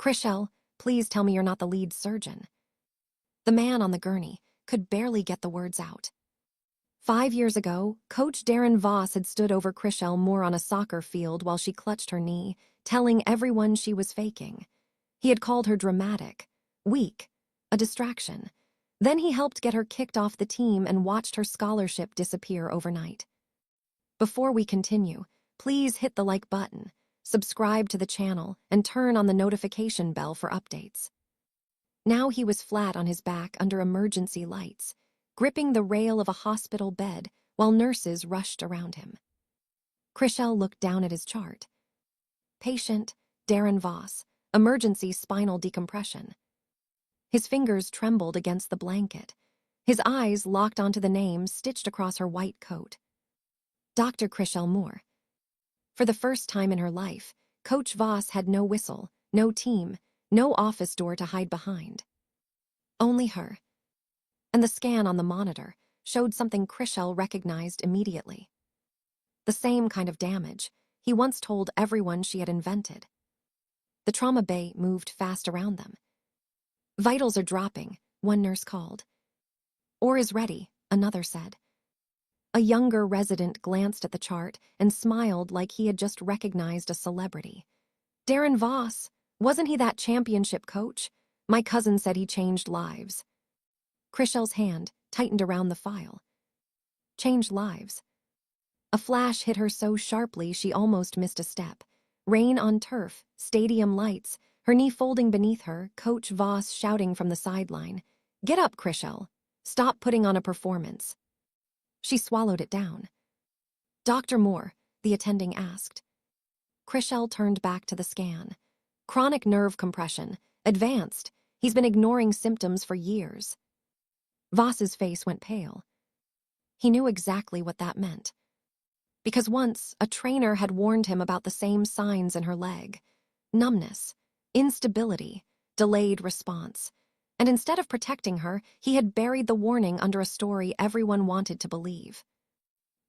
Chriselle, please tell me you're not the lead surgeon. The man on the gurney could barely get the words out. 5 years ago, Coach Darren Voss had stood over Chriselle Moore on a soccer field while she clutched her knee, telling everyone she was faking. He had called her dramatic, weak, a distraction. Then he helped get her kicked off the team and watched her scholarship disappear overnight. Before we continue, please hit the like button, subscribe to the channel, and turn on the notification bell for updates. Now he was flat on his back under emergency lights, gripping the rail of a hospital bed while nurses rushed around him. Chriselle looked down at his chart. Patient, Darren Voss, emergency spinal decompression. His fingers trembled against the blanket. His eyes locked onto the name stitched across her white coat. Dr. Chriselle Moore. For the first time in her life, Coach Voss had no whistle, no team, no office door to hide behind. Only her. And the scan on the monitor showed something Chriselle recognized immediately. The same kind of damage he once told everyone she had invented. The trauma bay moved fast around them. Vitals are dropping, one nurse called. Ore is ready, another said. A younger resident glanced at the chart and smiled like he had just recognized a celebrity. Darren Voss, wasn't he that championship coach? My cousin said he changed lives. Chriselle's hand tightened around the file. Changed lives. A flash hit her so sharply she almost missed a step. Rain on turf, stadium lights, her knee folding beneath her, Coach Voss shouting from the sideline, "Get up, Chriselle. Stop putting on a performance." She swallowed it down. "Dr. Moore," the attending asked. Chriselle turned back to the scan. Chronic nerve compression, advanced. He's been ignoring symptoms for years. Voss's face went pale. He knew exactly what that meant. Because once, a trainer had warned him about the same signs in her leg. Numbness, instability, delayed response. And instead of protecting her, he had buried the warning under a story everyone wanted to believe.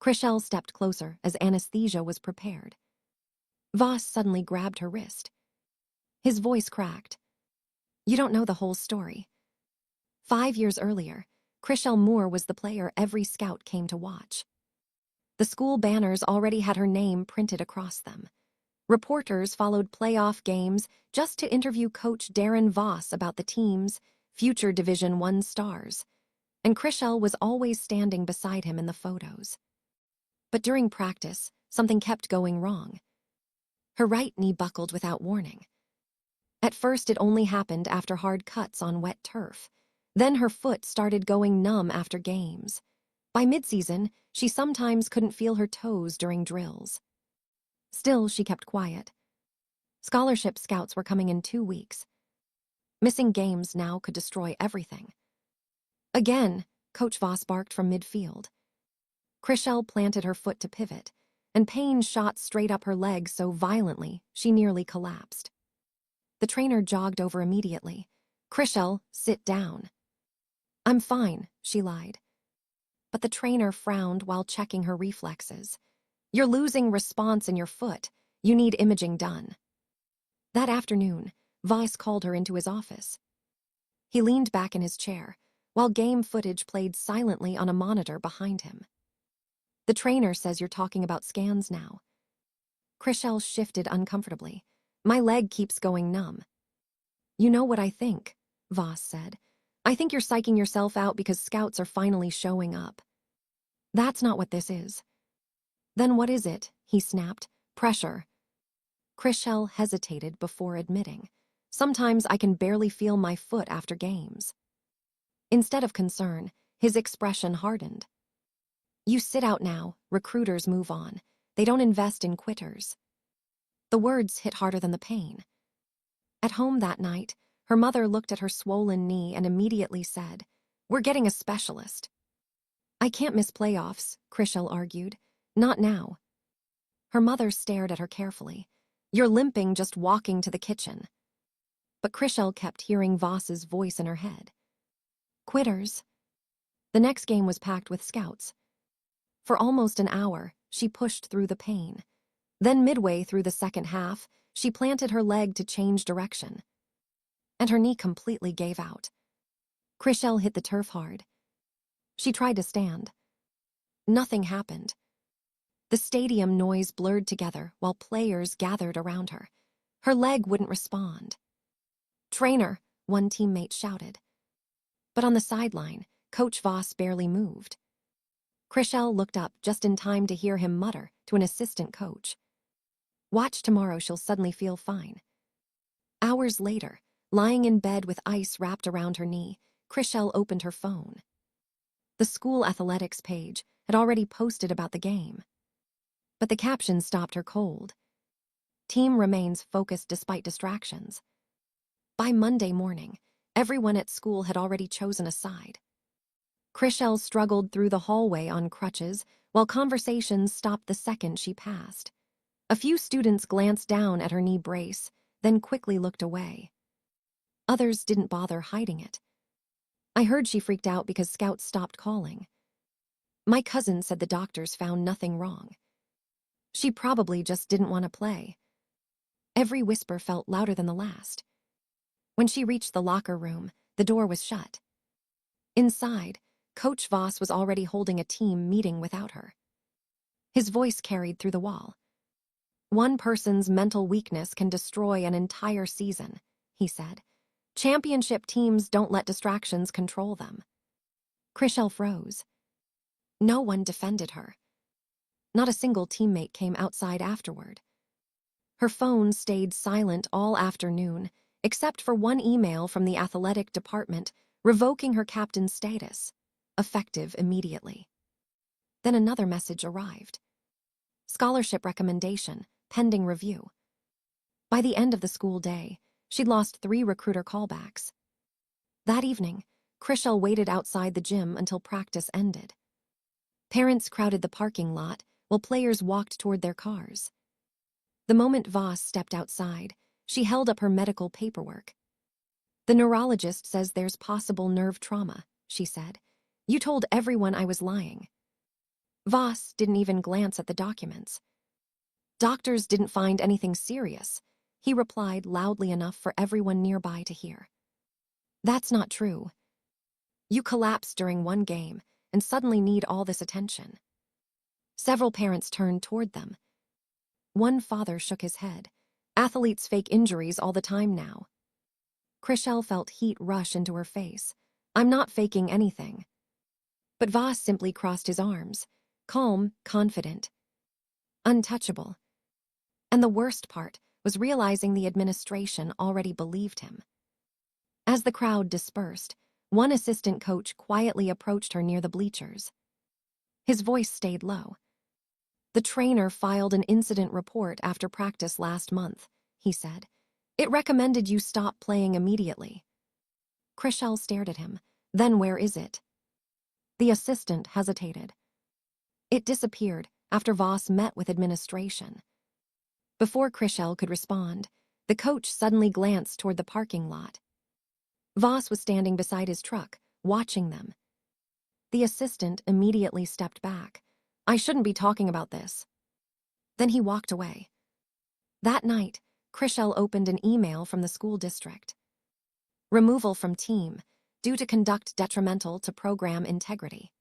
Chriselle stepped closer as anesthesia was prepared. Voss suddenly grabbed her wrist. His voice cracked. "You don't know the whole story. 5 years earlier, Chriselle Moore was the player every scout came to watch. The school banners already had her name printed across them. Reporters followed playoff games just to interview Coach Darren Voss about the team's future Division I stars, and Chriselle was always standing beside him in the photos. But during practice, something kept going wrong. Her right knee buckled without warning. At first, it only happened after hard cuts on wet turf. Then her foot started going numb after games. By midseason, she sometimes couldn't feel her toes during drills. Still, she kept quiet. Scholarship scouts were coming in 2 weeks. Missing games now could destroy everything. Again, Coach Voss barked from midfield. Chriselle planted her foot to pivot, and pain shot straight up her leg so violently she nearly collapsed. The trainer jogged over immediately. "Chriselle, sit down." "I'm fine," she lied. But the trainer frowned while checking her reflexes. "You're losing response in your foot. You need imaging done." That afternoon, Voss called her into his office. He leaned back in his chair, while game footage played silently on a monitor behind him. "The trainer says you're talking about scans now." Chriselle shifted uncomfortably. "My leg keeps going numb." "You know what I think," Voss said. "I think you're psyching yourself out because scouts are finally showing up." "That's not what this is." "Then what is it?" he snapped. "Pressure." Chriselle hesitated before admitting. "Sometimes I can barely feel my foot after games." Instead of concern, his expression hardened. "You sit out now, recruiters move on. They don't invest in quitters." The words hit harder than the pain. At home that night, her mother looked at her swollen knee and immediately said, "We're getting a specialist." "I can't miss playoffs," Chriselle argued. "Not now." Her mother stared at her carefully. "You're limping just walking to the kitchen." But Chriselle kept hearing Voss's voice in her head. Quitters. The next game was packed with scouts. For almost an hour, she pushed through the pain. Then midway through the second half, she planted her leg to change direction. and her knee completely gave out. Chriselle hit the turf hard. She tried to stand. Nothing happened. The stadium noise blurred together while players gathered around her. Her leg wouldn't respond. "Trainer," one teammate shouted. But on the sideline, Coach Voss barely moved. Chriselle looked up just in time to hear him mutter to an assistant coach, "Watch tomorrow, she'll suddenly feel fine." Hours later, lying in bed with ice wrapped around her knee, Chriselle opened her phone. The school athletics page had already posted about the game. But the caption stopped her cold. "Team remains focused despite distractions." By Monday morning, everyone at school had already chosen a side. Chriselle struggled through the hallway on crutches while conversations stopped the second she passed. A few students glanced down at her knee brace, then quickly looked away. Others didn't bother hiding it. "I heard she freaked out because scouts stopped calling. My cousin said the doctors found nothing wrong. She probably just didn't want to play." Every whisper felt louder than the last. When she reached the locker room, the door was shut. Inside, Coach Voss was already holding a team meeting without her. His voice carried through the wall. "One person's mental weakness can destroy an entire season," he said. "Championship teams don't let distractions control them." Chriselle froze. No one defended her. Not a single teammate came outside afterward. Her phone stayed silent all afternoon, except for one email from the athletic department revoking her captain's status, effective immediately. Then another message arrived. "Scholarship recommendation, pending review." By the end of the school day, she'd lost 3 recruiter callbacks. That evening, Chriselle waited outside the gym until practice ended. Parents crowded the parking lot while players walked toward their cars. The moment Voss stepped outside, she held up her medical paperwork. "The neurologist says there's possible nerve trauma," she said. "You told everyone I was lying." Voss didn't even glance at the documents. "Doctors didn't find anything serious," he replied loudly enough for everyone nearby to hear. "That's not true. You collapsed during one game and suddenly need all this attention." Several parents turned toward them. One father shook his head. "Athletes fake injuries all the time now." Chriselle felt heat rush into her face. "I'm not faking anything." But Voss simply crossed his arms, calm, confident, untouchable. And the worst part was realizing the administration already believed him. As the crowd dispersed, one assistant coach quietly approached her near the bleachers. His voice stayed low. "The trainer filed an incident report after practice last month," he said. "It recommended you stop playing immediately." Chriselle stared at him. "Then where is it?" The assistant hesitated. "It disappeared after Voss met with administration." Before Chriselle could respond, the coach suddenly glanced toward the parking lot. Voss was standing beside his truck, watching them. The assistant immediately stepped back. "I shouldn't be talking about this." Then he walked away. That night, Chriselle opened an email from the school district. "Removal from team, due to conduct detrimental to program integrity."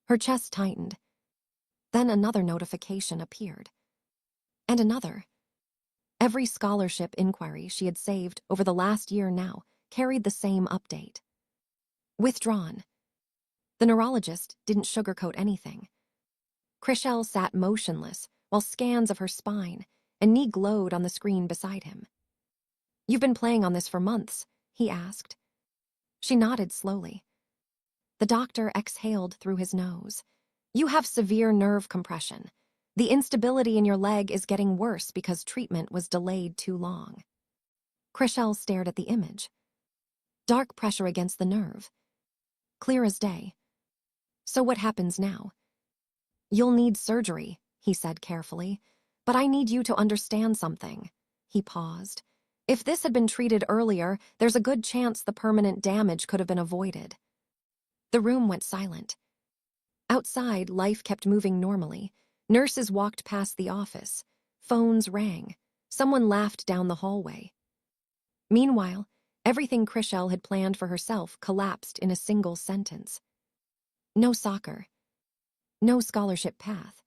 Her chest tightened. Then another notification appeared. And another. Every scholarship inquiry she had saved over the last year now carried the same update. Withdrawn. The neurologist didn't sugarcoat anything. Chriselle sat motionless while scans of her spine and knee glowed on the screen beside him. "You've been playing on this for months?" he asked. She nodded slowly. The doctor exhaled through his nose. "You have severe nerve compression. The instability in your leg is getting worse because treatment was delayed too long." Chriselle stared at the image. Dark pressure against the nerve. Clear as day. "So what happens now?" "You'll need surgery," he said carefully. "But I need you to understand something." He paused. "If this had been treated earlier, there's a good chance the permanent damage could have been avoided." The room went silent. Outside, life kept moving normally. Nurses walked past the office. Phones rang. Someone laughed down the hallway. Meanwhile, Everything Chriselle had planned for herself collapsed in a single sentence. No soccer. No scholarship path.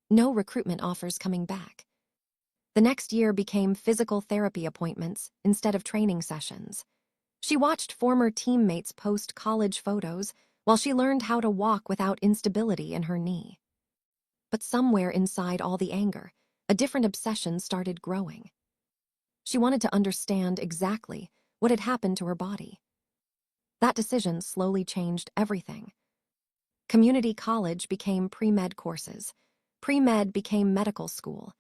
No recruitment offers coming back. The next year became physical therapy appointments instead of training sessions. She watched former teammates post college photos while she learned how to walk without instability in her knee. But somewhere inside all the anger, a different obsession started growing. She wanted to understand exactly what had happened to her body. That decision slowly changed everything. Community college became pre-med courses. Pre-med became medical school.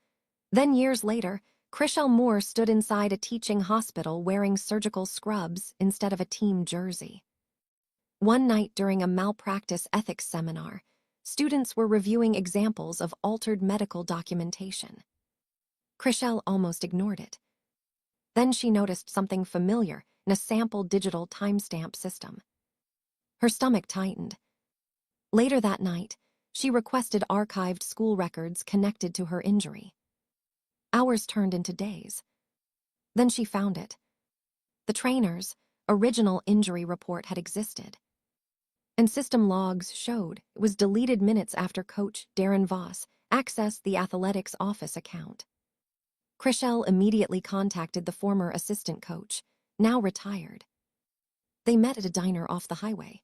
Then years later, Chriselle Moore stood inside a teaching hospital wearing surgical scrubs instead of a team jersey. One night during a malpractice ethics seminar, students were reviewing examples of altered medical documentation. Chriselle almost ignored it. Then she noticed something familiar in a sample digital timestamp system. Her stomach tightened. Later that night, she requested archived school records connected to her injury. Hours turned into days. Then she found it. The trainer's original injury report had existed. And system logs showed it was deleted minutes after coach Darren Voss accessed the athletics office account. Chriselle immediately contacted the former assistant coach, now retired. They met at a diner off the highway.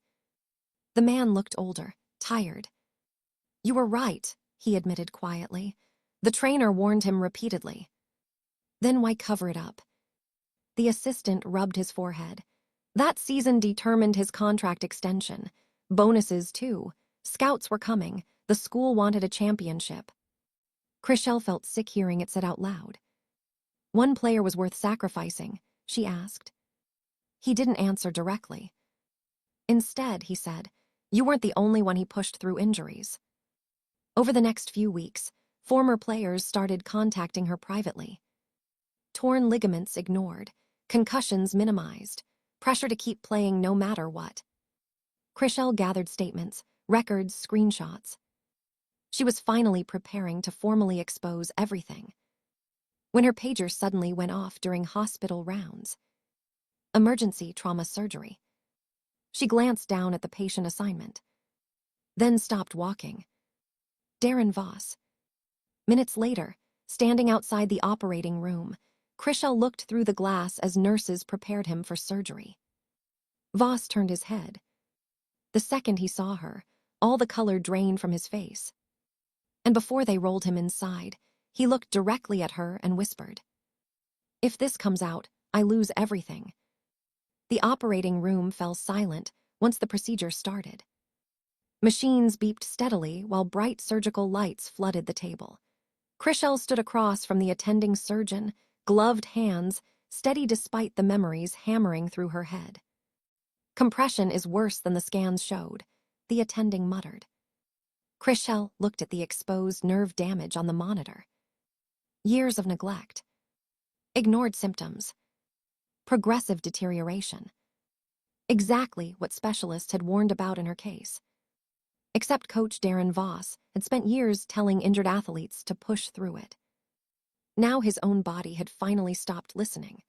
The man looked older, tired. "You were right," he admitted quietly. "The trainer warned him repeatedly." "Then why cover it up?" The assistant rubbed his forehead. That season determined his contract extension. Bonuses, too. Scouts were coming. The school wanted a championship. Chriselle felt sick hearing it said out loud. "One player was worth sacrificing?" she asked. He didn't answer directly. Instead, he said, "You weren't the only one he pushed through injuries." Over the next few weeks, former players started contacting her privately. Torn ligaments ignored, concussions minimized, pressure to keep playing no matter what. Chriselle gathered statements, records, screenshots. She was finally preparing to formally expose everything, when her pager suddenly went off during hospital rounds. Emergency trauma surgery. She glanced down at the patient assignment, then stopped walking. Darren Voss. Minutes later, standing outside the operating room, Chriselle looked through the glass as nurses prepared him for surgery. Voss turned his head. The second he saw her, all the color drained from his face. And before they rolled him inside, he looked directly at her and whispered, "If this comes out, I lose everything." The operating room fell silent once the procedure started. Machines beeped steadily while bright surgical lights flooded the table. Chriselle stood across from the attending surgeon, gloved hands, steady despite the memories hammering through her head. "Compression is worse than the scans showed," the attending muttered. Chriselle looked at the exposed nerve damage on the monitor. Years of neglect. Ignored symptoms. Progressive deterioration. Exactly what specialists had warned about in her case. Except coach Darren Voss had spent years telling injured athletes to push through it. Now his own body had finally stopped listening.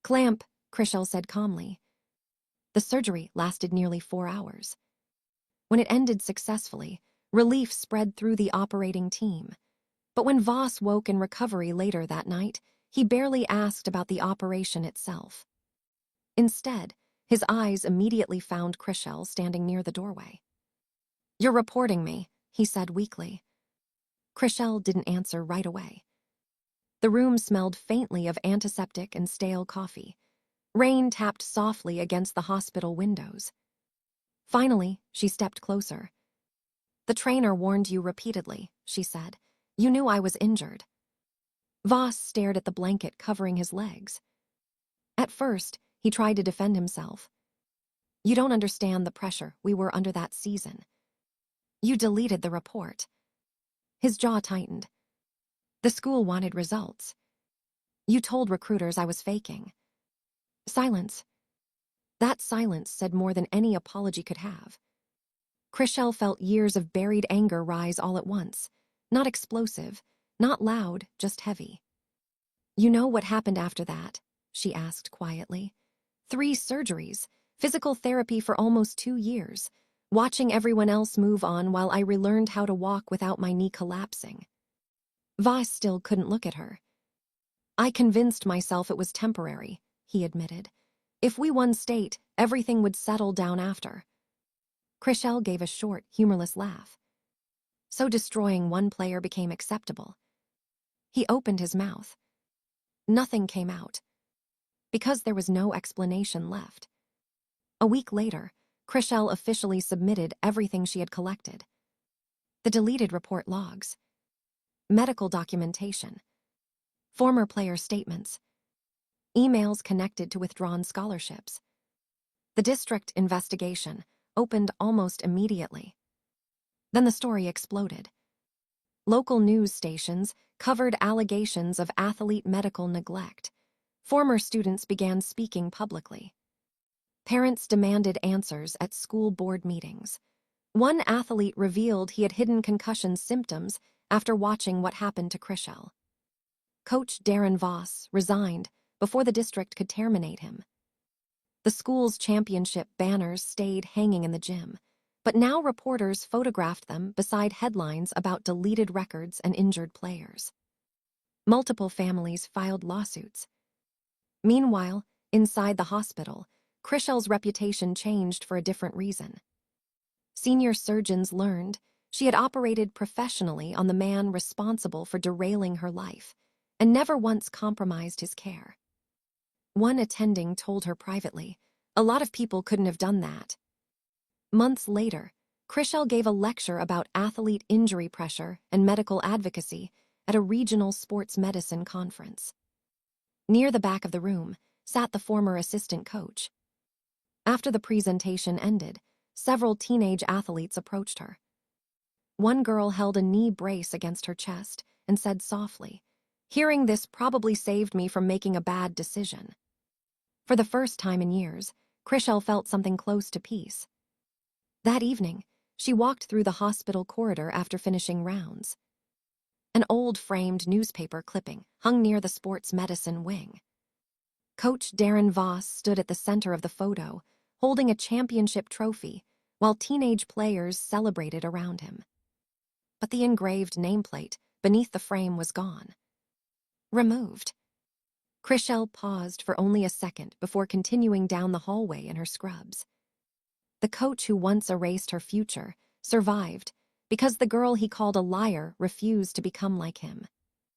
"Clamp," Chriselle said calmly. The surgery lasted nearly 4 hours. When it ended successfully, relief spread through the operating team. But when Voss woke in recovery later that night, he barely asked about the operation itself. Instead, his eyes immediately found Chriselle standing near the doorway. "You're reporting me," he said weakly. Chriselle didn't answer right away. The room smelled faintly of antiseptic and stale coffee. Rain tapped softly against the hospital windows. Finally, she stepped closer. "The trainer warned you repeatedly," she said. "You knew I was injured." Voss stared at the blanket covering his legs. At first, he tried to defend himself. "You don't understand the pressure we were under that season. You deleted the report." His jaw tightened. "The school wanted results. You told recruiters I was faking." Silence. That silence said more than any apology could have. Chriselle felt years of buried anger rise all at once. Not explosive, not loud, just heavy. "You know what happened after that?" she asked quietly. 3 surgeries, physical therapy for almost 2 years, watching everyone else move on while I relearned how to walk without my knee collapsing. Voss still couldn't look at her. I convinced myself it was temporary, he admitted. If we won state, everything would settle down after. Chriselle gave a short, humorless laugh. So destroying one player became acceptable. He opened his mouth. Nothing came out, because there was no explanation left. A week later, Chriselle officially submitted everything she had collected. The deleted report logs, medical documentation, former player statements, emails connected to withdrawn scholarships. The district investigation opened almost immediately. Then the story exploded. Local news stations covered allegations of athlete medical neglect. Former students began speaking publicly. Parents demanded answers at school board meetings. One athlete revealed he had hidden concussion symptoms after watching what happened to Chriselle. Coach Darren Voss resigned before the district could terminate him. The school's championship banners stayed hanging in the gym, but now reporters photographed them beside headlines about deleted records and injured players. Multiple families filed lawsuits. Meanwhile, inside the hospital, Chriselle's reputation changed for a different reason. Senior surgeons learned she had operated professionally on the man responsible for derailing her life and never once compromised his care. One attending told her privately, "A lot of people couldn't have done that." Months later, Chriselle gave a lecture about athlete injury pressure and medical advocacy at a regional sports medicine conference. Near the back of the room sat the former assistant coach. After the presentation ended, several teenage athletes approached her. One girl held a knee brace against her chest and said softly, "Hearing this probably saved me from making a bad decision." For the first time in years, Chriselle felt something close to peace. That evening, she walked through the hospital corridor after finishing rounds. An old framed newspaper clipping hung near the sports medicine wing. Coach Darren Voss stood at the center of the photo, holding a championship trophy, while teenage players celebrated around him. But the engraved nameplate beneath the frame was gone. Removed. Chriselle paused for only a second before continuing down the hallway in her scrubs. The coach who once erased her future survived because the girl he called a liar refused to become like him.